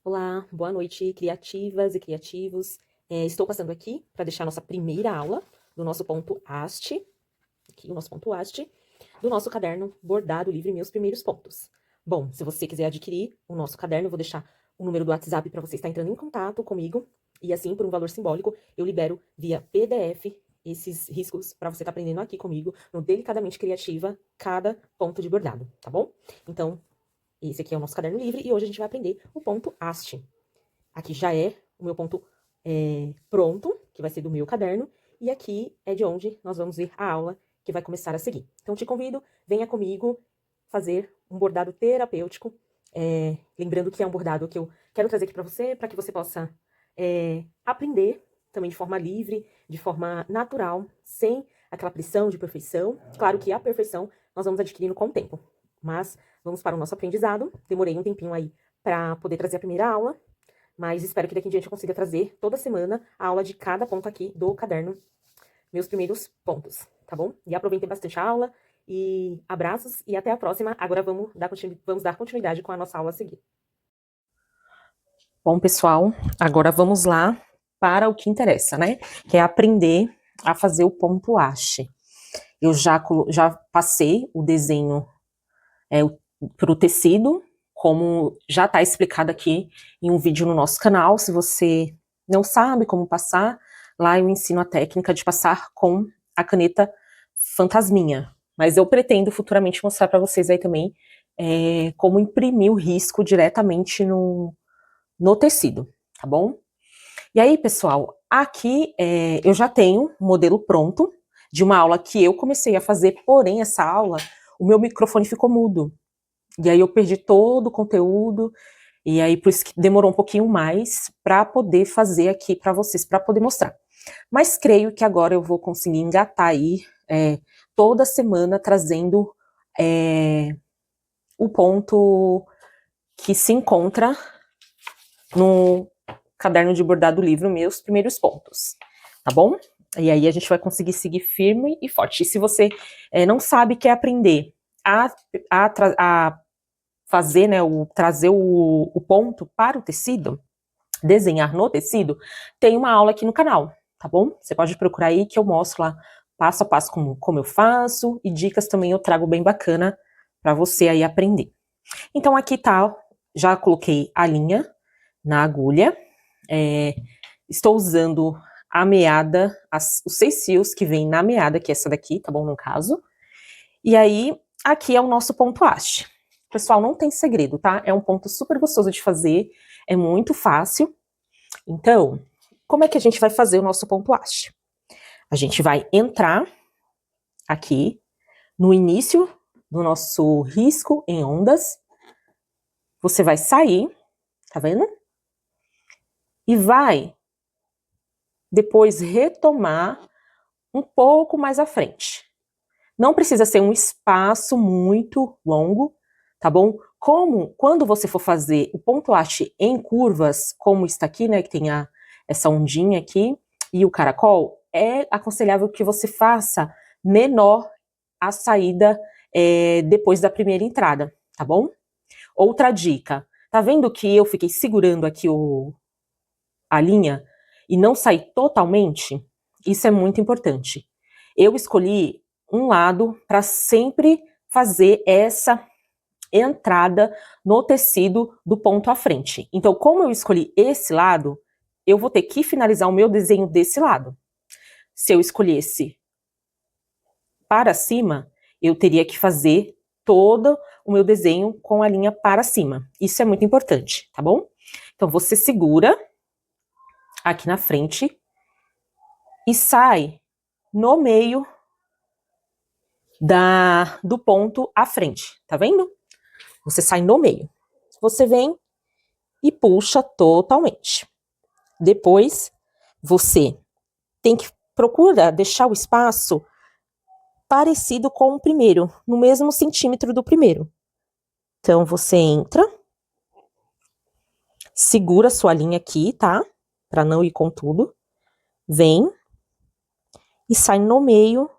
Olá, boa noite, criativas e criativos. Estou passando aqui para deixar nossa primeira aula do nosso ponto haste, aqui o nosso ponto haste, do nosso caderno Bordado Livre Meus Primeiros Pontos. Bom, se você quiser adquirir o nosso caderno, eu vou deixar o número do WhatsApp para você estar entrando em contato comigo, e assim, por um valor simbólico, eu libero via PDF esses riscos para você estar aprendendo aqui comigo, no Delicadamente Criativa, cada ponto de bordado, tá bom? Então, esse aqui é o nosso caderno livre e hoje a gente vai aprender o ponto haste. Aqui já é o meu ponto pronto, que vai ser do meu caderno, e aqui é de onde nós vamos ver a aula que vai começar a seguir. Então, te convido, venha comigo fazer um bordado terapêutico, lembrando que é um bordado que eu quero trazer aqui para que você possa aprender também de forma livre, de forma natural, sem aquela pressão de perfeição. Claro que a perfeição nós vamos adquirindo com o tempo, mas vamos para o nosso aprendizado. Demorei um tempinho aí para poder trazer a primeira aula, mas espero que daqui em diante eu consiga trazer toda semana a aula de cada ponto aqui do caderno, meus primeiros pontos, tá bom? E aproveitem bastante a aula, e abraços, e até a próxima. Agora vamos dar continuidade com a nossa aula a seguir. Bom, pessoal, agora vamos lá para o que interessa, né? Que é aprender a fazer o ponto haste. Eu já passei o desenho para o tecido, como já está explicado aqui em um vídeo no nosso canal. Se você não sabe como passar, lá eu ensino a técnica de passar com a caneta fantasminha. Mas eu pretendo futuramente mostrar para vocês aí também como imprimir o risco diretamente no tecido, tá bom? E aí, pessoal, aqui eu já tenho um modelo pronto de uma aula que eu comecei a fazer, porém essa aula, o meu microfone ficou mudo. E aí eu perdi todo o conteúdo, e aí por isso que demorou um pouquinho mais para poder fazer aqui para vocês, para poder mostrar. Mas creio que agora eu vou conseguir engatar aí toda semana trazendo o ponto que se encontra no caderno de bordado livro, meus primeiros pontos, tá bom? E aí a gente vai conseguir seguir firme e forte. E se você não sabe, quer aprender a fazer, né, trazer o ponto para o tecido, desenhar no tecido, tem uma aula aqui no canal, tá bom? Você pode procurar aí que eu mostro lá passo a passo como eu faço, e dicas também eu trago bem bacana para você aí aprender. Então aqui tá, já coloquei a linha na agulha, estou usando a meada, os 6 fios que vem na meada, que é essa daqui, tá bom, no caso. E aí, aqui é o nosso ponto haste. Pessoal, não tem segredo, tá? É um ponto super gostoso de fazer, é muito fácil. Então, como é que a gente vai fazer o nosso ponto haste? A gente vai entrar aqui no início do nosso risco em ondas. Você vai sair, tá vendo? E vai depois retomar um pouco mais à frente. Não precisa ser um espaço muito longo, tá bom? Quando você for fazer o ponto haste em curvas, como está aqui, né, que tem essa ondinha aqui, e o caracol, é aconselhável que você faça menor a saída depois da primeira entrada, tá bom? Outra dica, tá vendo que eu fiquei segurando aqui a linha e não saí totalmente? Isso é muito importante. Eu escolhi um lado para sempre fazer essa entrada no tecido do ponto à frente. Então, como eu escolhi esse lado, eu vou ter que finalizar o meu desenho desse lado. Se eu escolhesse para cima, eu teria que fazer todo o meu desenho com a linha para cima. Isso é muito importante, tá bom? Então, você segura aqui na frente e sai no meio do ponto à frente, tá vendo? Você sai no meio. Você vem e puxa totalmente. Depois, você tem que procurar deixar o espaço parecido com o primeiro, no mesmo centímetro do primeiro. Então, você entra, segura a sua linha aqui, tá? Para não ir com tudo. Vem e sai no meio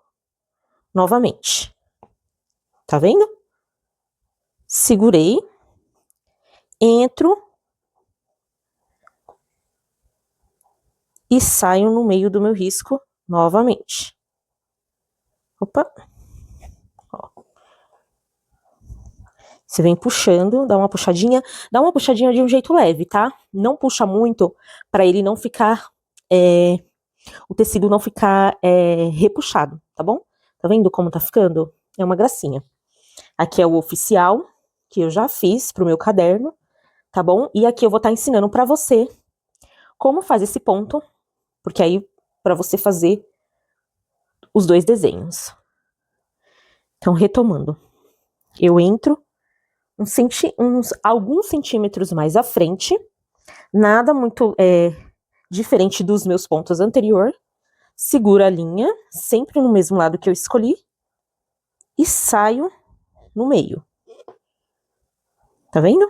novamente. Tá vendo? Segurei, entro e saio no meio do meu risco novamente. Opa! Ó. Você vem puxando, dá uma puxadinha de um jeito leve, tá? Não puxa muito para ele não ficar, o tecido não ficar repuxado, tá bom? Tá vendo como tá ficando? É uma gracinha. Aqui é o oficial, que eu já fiz pro meu caderno, tá bom? E aqui eu vou estar ensinando pra você como faz esse ponto, porque aí pra você fazer os dois desenhos. Então, retomando. Eu entro alguns centímetros mais à frente, nada muito diferente dos meus pontos anteriores, seguro a linha, sempre no mesmo lado que eu escolhi, e saio no meio. Tá vendo?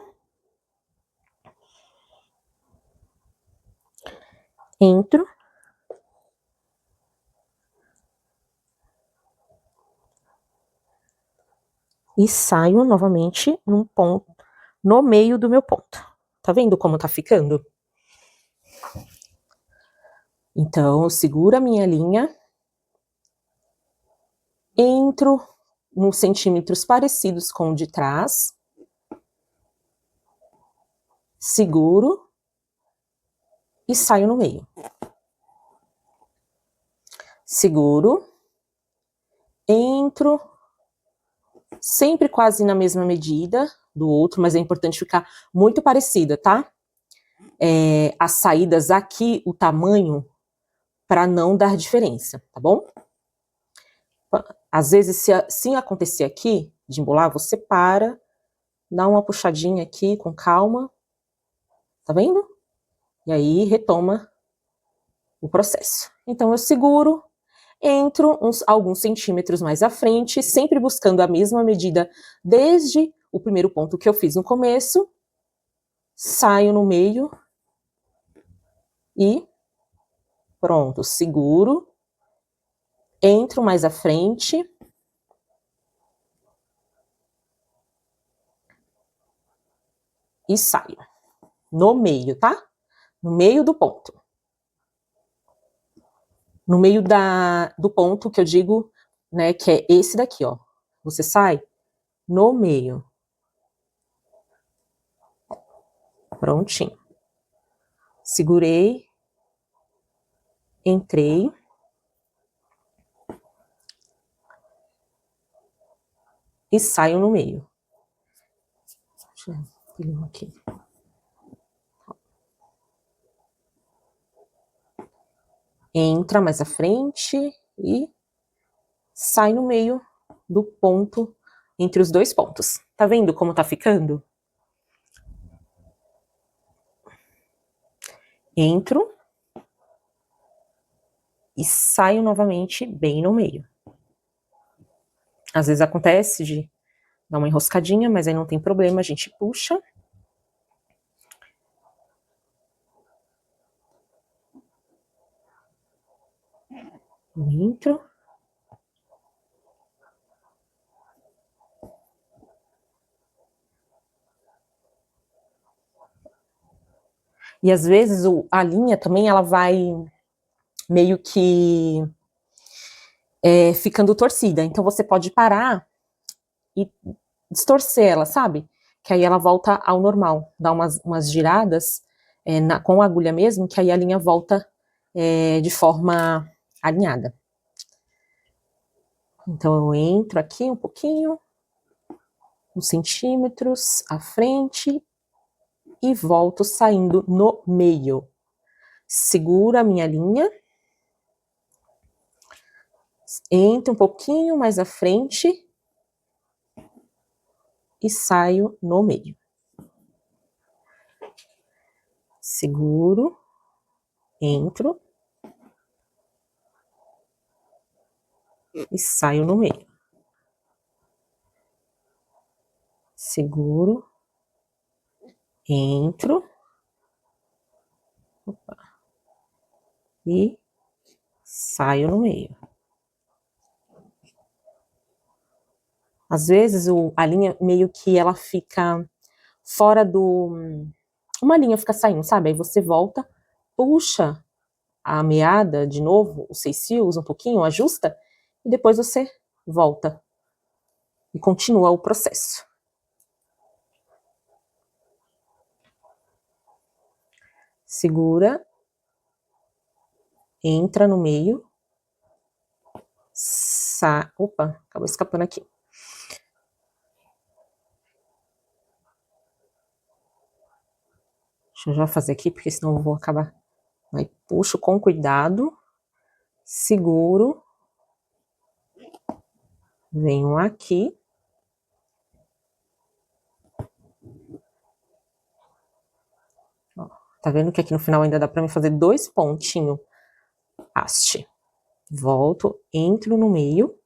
Entro. E saio novamente num ponto, no meio do meu ponto. Tá vendo como tá ficando? Então, eu seguro a minha linha, entro nos centímetros parecidos com o de trás, seguro e saio no meio. Seguro, entro, sempre quase na mesma medida do outro, mas é importante ficar muito parecida, tá? As saídas aqui, o tamanho, para não dar diferença, tá bom? Às vezes, se acontecer aqui, de embolar, você para, dá uma puxadinha aqui com calma, tá vendo? E aí retoma o processo. Então eu seguro, entro alguns centímetros mais à frente, sempre buscando a mesma medida desde o primeiro ponto que eu fiz no começo, saio no meio e pronto, seguro, entro mais à frente e saio no meio, tá? No meio do ponto. No meio do ponto que eu digo, né, que é esse daqui, ó. Você sai no meio. Prontinho. Segurei, entrei. E saio no meio. Deixa eu aqui. Entra mais à frente e sai no meio do ponto, entre os dois pontos. Tá vendo como tá ficando? Entro e saio novamente bem no meio. Às vezes acontece de dar uma enroscadinha, mas aí não tem problema, a gente puxa. Entro. E às vezes a linha também, ela vai meio que ficando torcida. Então você pode parar e distorcer ela, sabe? Que aí ela volta ao normal, dá umas giradas com a agulha mesmo, que aí a linha volta de forma alinhada. Então eu entro aqui um pouquinho, uns centímetros à frente e volto saindo no meio. Seguro a minha linha, entro um pouquinho mais à frente e saio no meio. Seguro, entro e saio no meio. Seguro, entro, opa, e saio no meio. Às vezes a linha meio que ela fica fora do... Uma linha fica saindo, sabe? Aí você volta, puxa a meada de novo, os 6 fios um pouquinho, ajusta, e depois você volta e continua o processo. Segura, entra no meio, opa, acabou escapando aqui. Deixa eu já fazer aqui, porque senão eu vou acabar. Aí puxo com cuidado, seguro, venho aqui. Ó, tá vendo que aqui no final ainda dá pra me fazer 2 pontinhos haste. Volto, entro no meio.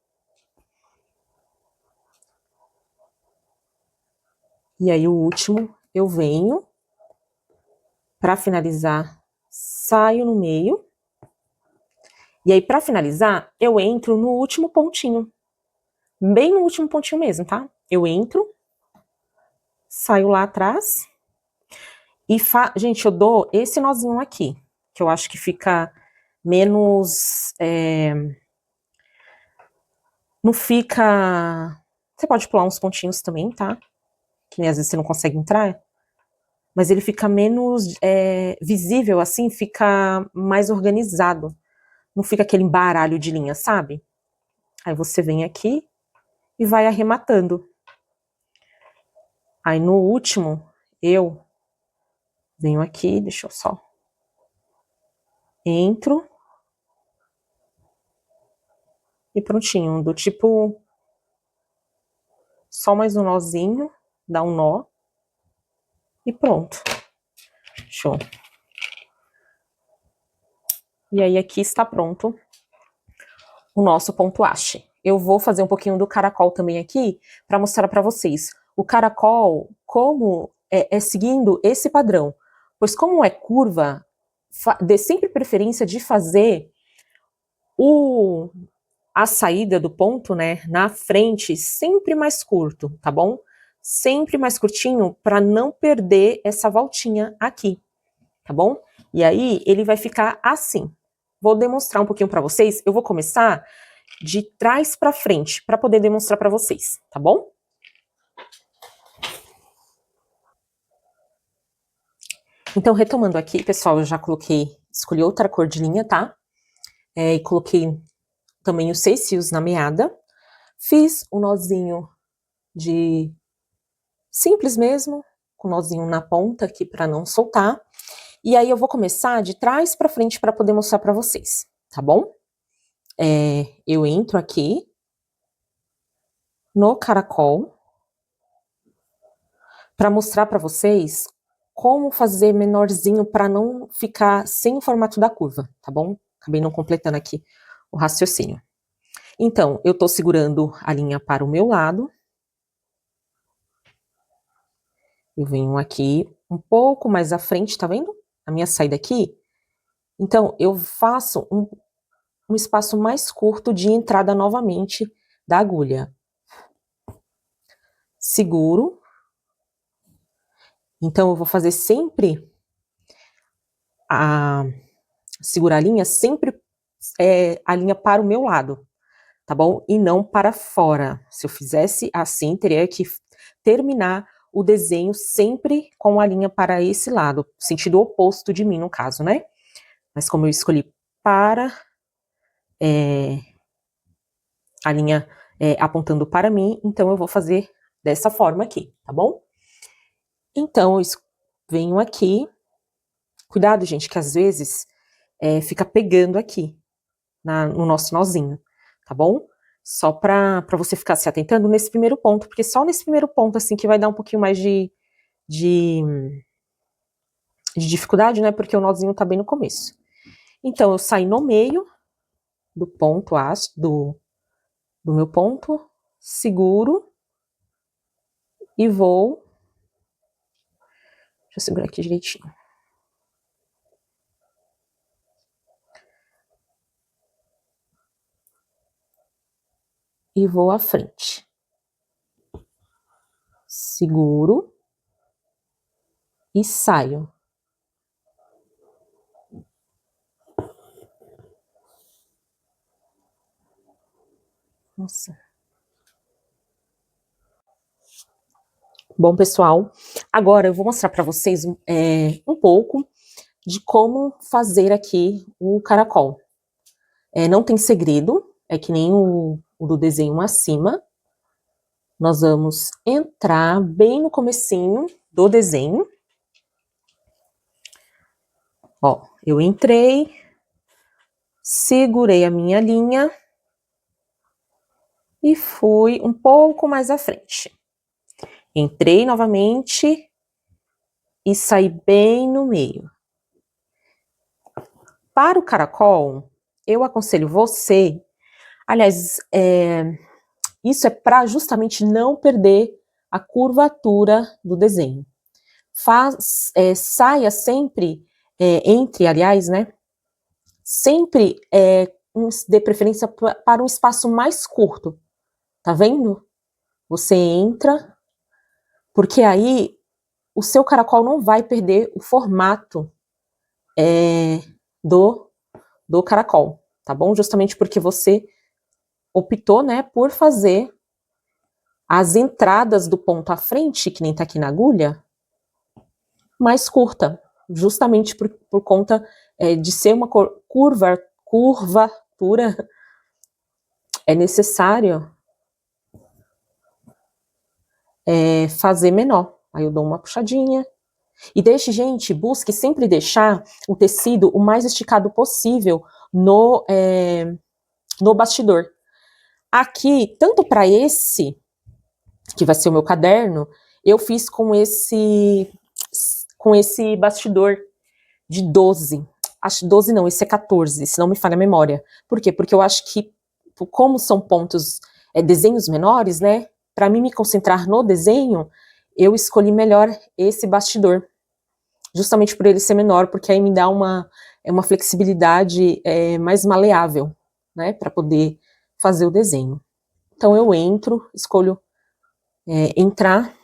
E aí o último eu venho, pra finalizar, saio no meio. E aí pra finalizar, eu entro no último pontinho. Bem no último pontinho mesmo, tá? Eu entro, saio lá atrás. E, gente, eu dou esse nozinho aqui, que eu acho que fica menos... não fica... Você pode pular uns pontinhos também, tá? Que às vezes você não consegue entrar. Mas ele fica menos visível, assim, fica mais organizado. Não fica aquele embaralho de linha, sabe? Aí você vem aqui e vai arrematando. Aí no último, eu venho aqui, deixa eu só... Entro. E prontinho, do tipo... Só mais um nozinho, dá um nó. E pronto. Show. E aí aqui está pronto o nosso ponto haste. Eu vou fazer um pouquinho do caracol também aqui, para mostrar para vocês. O caracol, como é seguindo esse padrão. Pois como é curva, dê sempre preferência de fazer a saída do ponto, né, na frente, sempre mais curto, tá bom? Sempre mais curtinho, para não perder essa voltinha aqui, tá bom? E aí, ele vai ficar assim. Vou demonstrar um pouquinho para vocês. Eu vou começar de trás para frente, para poder demonstrar para vocês, tá bom? Então, retomando aqui, pessoal, eu já escolhi outra cor de linha, tá? E coloquei também os 6 fios na meada. Fiz um nozinho de simples mesmo, com nozinho na ponta aqui para não soltar. E aí eu vou começar de trás para frente para poder mostrar para vocês, tá bom? Eu entro aqui no caracol para mostrar para vocês como fazer menorzinho para não ficar sem o formato da curva, tá bom? Acabei não completando aqui o raciocínio. Então, eu tô segurando a linha para o meu lado. Eu venho aqui um pouco mais à frente, tá vendo? A minha saída aqui. Então, eu faço um espaço mais curto de entrada novamente da agulha. Seguro. Então, eu vou fazer sempre segurar a linha, sempre a linha para o meu lado, tá bom? E não para fora. Se eu fizesse assim, teria que terminar o desenho sempre com a linha para esse lado, sentido oposto de mim, no caso, né? Mas como eu escolhi para a linha apontando para mim, então eu vou fazer dessa forma aqui, tá bom? Então, eu venho aqui. Cuidado, gente, que às vezes fica pegando aqui no nosso nozinho, tá bom? Só para você ficar se atentando nesse primeiro ponto, porque só nesse primeiro ponto, assim, que vai dar um pouquinho mais de dificuldade, né? Porque o nozinho tá bem no começo. Então, eu saio no meio do ponto do meu ponto, seguro e vou... Deixa eu segurar aqui direitinho. E vou à frente. Seguro e saio. Nossa. Bom, pessoal, agora eu vou mostrar para vocês um pouco de como fazer aqui o caracol. Não tem segredo, é que nem o do desenho acima. Nós vamos entrar bem no comecinho do desenho. Ó, eu entrei, segurei a minha linha e fui um pouco mais à frente. Entrei novamente e saí bem no meio. Para o caracol, eu aconselho você, aliás, isso é para justamente não perder a curvatura do desenho. Saia sempre, aliás, né? Sempre dê preferência para um espaço mais curto. Tá vendo? Você entra, porque aí o seu caracol não vai perder o formato do caracol, tá bom? Justamente porque você optou, né, por fazer as entradas do ponto à frente, que nem tá aqui na agulha, mais curta, justamente por conta de ser uma curvatura, é necessário fazer menor. Aí eu dou uma puxadinha. E deixe, gente, busque sempre deixar o tecido o mais esticado possível no bastidor. Aqui, tanto para esse, que vai ser o meu caderno, eu fiz com esse bastidor de 12. Acho 12 não, esse é 14, se não me falha a memória. Por quê? Porque eu acho que, como são pontos, desenhos menores, né? Para mim me concentrar no desenho, eu escolhi melhor esse bastidor. Justamente por ele ser menor, porque aí me dá uma flexibilidade mais maleável, né? Para poder fazer o desenho. Então eu entro, escolho entrar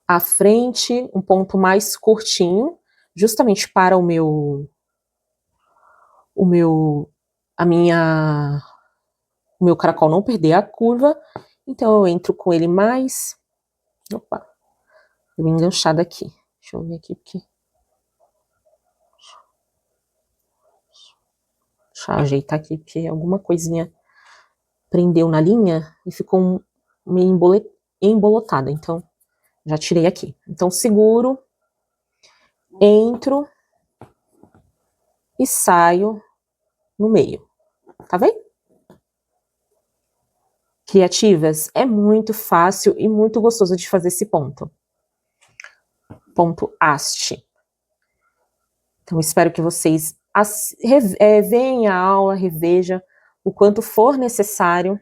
à frente, um ponto mais curtinho, justamente para o meu caracol não perder a curva. Então eu entro com ele mais, opa, deu uma enganchada aqui, deixa eu ver aqui, porque deixa eu ajeitar aqui, porque alguma coisinha prendeu na linha e ficou meio embolotada, então já tirei aqui. Então seguro, entro e saio no meio, tá vendo? Criativas, é muito fácil e muito gostoso de fazer esse ponto. Ponto haste. Então espero que vocês vejam a aula, reveja o quanto for necessário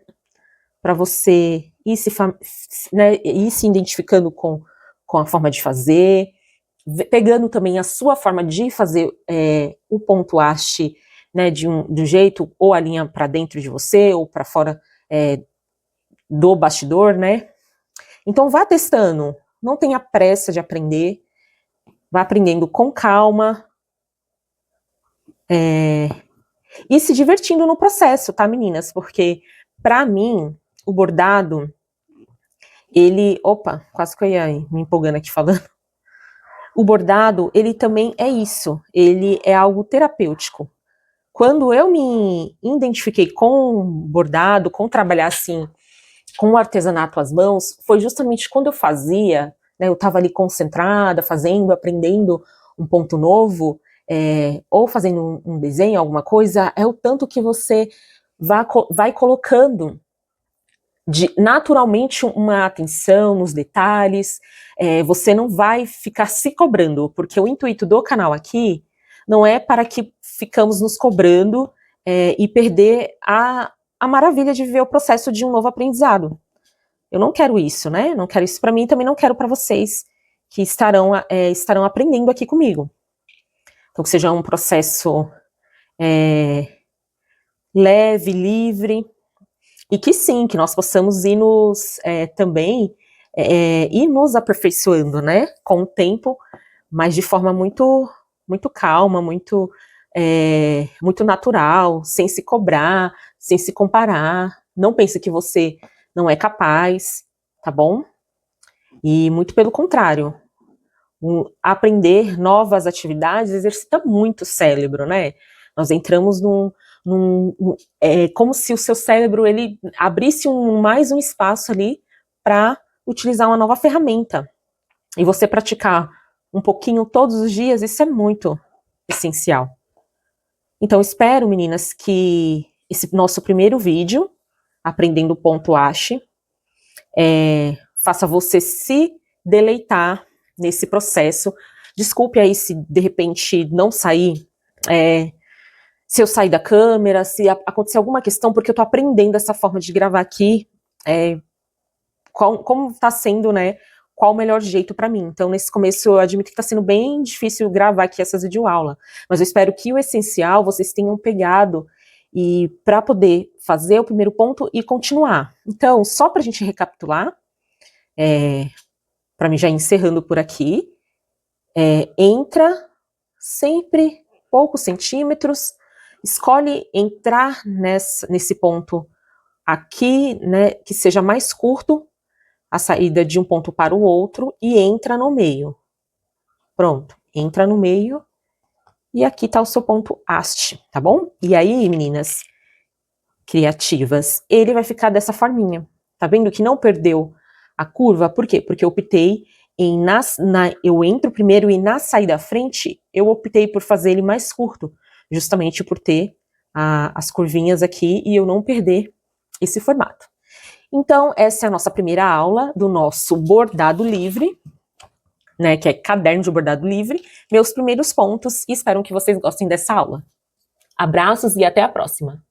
para você ir se identificando com a forma de fazer, pegando também a sua forma de fazer o ponto haste, né, de um jeito, ou a linha para dentro de você, ou para fora do bastidor, né? Então vá testando, não tenha pressa de aprender, vá aprendendo com calma, e se divertindo no processo, tá, meninas? Porque, para mim, o bordado, ele... Opa, quase que eu ia me empolgando aqui falando. O bordado, ele também é isso, ele é algo terapêutico. Quando eu me identifiquei com bordado, com trabalhar assim, com o artesanato às mãos, foi justamente quando eu fazia, né, eu estava ali concentrada, fazendo, aprendendo um ponto novo, ou fazendo um desenho, alguma coisa, é o tanto que você vai colocando naturalmente uma atenção nos detalhes, você não vai ficar se cobrando, porque o intuito do canal aqui não é para que ficamos nos cobrando e perder a maravilha de viver o processo de um novo aprendizado. Eu não quero isso, né? Não quero isso para mim e também não quero para vocês que estarão aprendendo aqui comigo. Então, que seja um processo leve, livre, e que sim, que nós possamos ir também ir nos aperfeiçoando, né? Com o tempo, mas de forma muito, muito calma, muito muito natural, sem se cobrar, sem se comparar. Não pense que você não é capaz, tá bom? E muito pelo contrário. Aprender novas atividades exercita muito o cérebro, né? Nós entramos como se o seu cérebro ele abrisse mais um espaço ali para utilizar uma nova ferramenta. E você praticar um pouquinho todos os dias, isso é muito essencial. Então, espero, meninas, que esse nosso primeiro vídeo, Aprendendo o Ponto ASHE, faça você se deleitar nesse processo. Desculpe aí se de repente não sair, se eu sair da câmera, se acontecer alguma questão, porque eu tô aprendendo essa forma de gravar aqui, como tá sendo, né, qual o melhor jeito para mim. Então, nesse começo, eu admito que tá sendo bem difícil gravar aqui essas videoaulas, mas eu espero que o essencial vocês tenham pegado e para poder fazer o primeiro ponto e continuar. Então, só pra gente recapitular, para mim já encerrando por aqui, entra sempre poucos centímetros, escolhe entrar nesse ponto aqui, né, que seja mais curto, a saída de um ponto para o outro, e entra no meio. Pronto, entra no meio, e aqui tá o seu ponto haste, tá bom? E aí, meninas criativas, ele vai ficar dessa forminha. Tá vendo que não perdeu a curva? Por quê? Porque eu optei em eu entro primeiro e na saída à frente, eu optei por fazer ele mais curto, justamente por ter as curvinhas aqui e eu não perder esse formato. Então, essa é a nossa primeira aula do nosso bordado livre, né, que é caderno de bordado livre, meus primeiros pontos, e espero que vocês gostem dessa aula. Abraços e até a próxima!